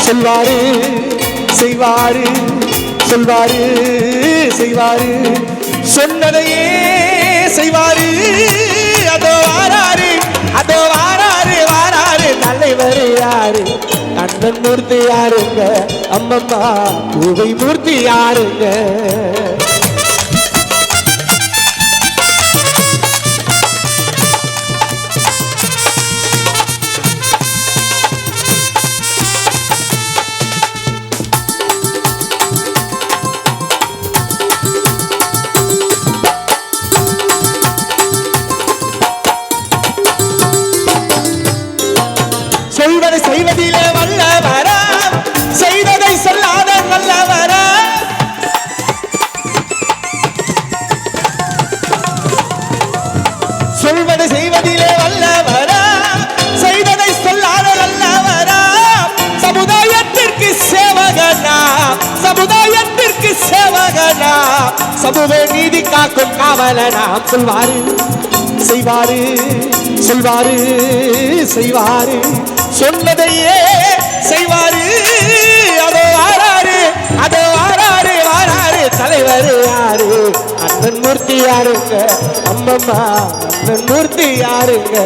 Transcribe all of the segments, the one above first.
சொல்வாரு செய்வாரு, சொல்வாரு செய்வாரு, சொன்னதையே செய்வாரு. அதோ வாராரு, அதோ வாராரு, வாராரு தலைவர் யாரு? கண்ணன் மூர்த்தி யாருங்க? அம்மம்மா பூவை மூர்த்தி யாருங்க? சொல்வதை செய்வதிலே வல்லவரா, செய்ததை சொல்லாத நல்லவரா? சொல்வதை செய்வதிலே வல்லவரா, செய்ததை சொல்லாத நல்லவரா? சமுதாயத்திற்கு சேவகனா, சமுதாயத்திற்கு சேவகனா, சமூக நீதி காக்கும் காவலனா. சொல்வாரு செய்வாரு, சொல்வாரு செய்வாரு, சொன்னதையே செய்வாரு. அதோ வாராரு, அதோ வாராரு, வாராரு தலைவர் யாரு? அண்ணன் மூர்த்தி யாருங்க? அம்மம்மா அண்ணன் மூர்த்தி யாருங்க?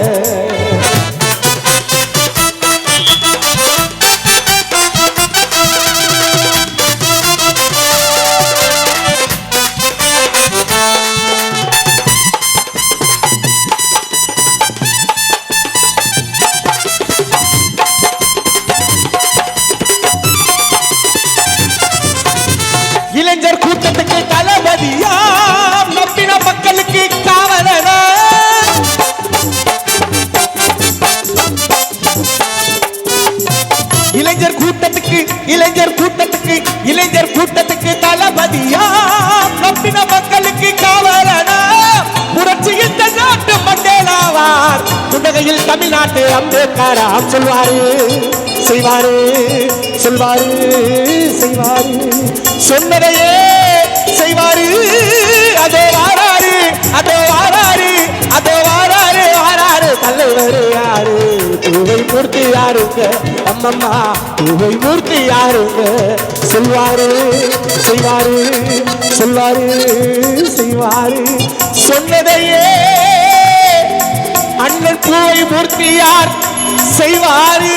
இளைஞர் கூட்டத்துக்கு தளபதியா, நம்பின மக்களுக்கு காவலனா? இளைஞர் கூட்டத்துக்கு, இளைஞர் கூட்டத்துக்கு, இளைஞர் கூட்டத்துக்கு தளபதியா, நம்பின மக்களுக்கு காவலனா? புரட்சியில் நாட்டு மண்டேலாவார், புன்னகையில் தமிழ்நாட்டு அம்பேத்கராம். சொல்வாரு செய்வாரு, சொல்வாரு செய்வாரு, சொன்னதையே செய்வாரு. அதோ வாராரு, அதோ வாராரு, அதோ வாராரு, வாராரு தலைவர் யாரு? பூவை மூர்த்தி யாருங்க? அம்மம்மா பூவை மூர்த்தி யாருங்க? சொல்வாரு செய்வாரு, சொல்வாரு செய்வாரு, சொன்னதையே அண்ணன் பூவை மூர்த்தி யார் செய்வாரு.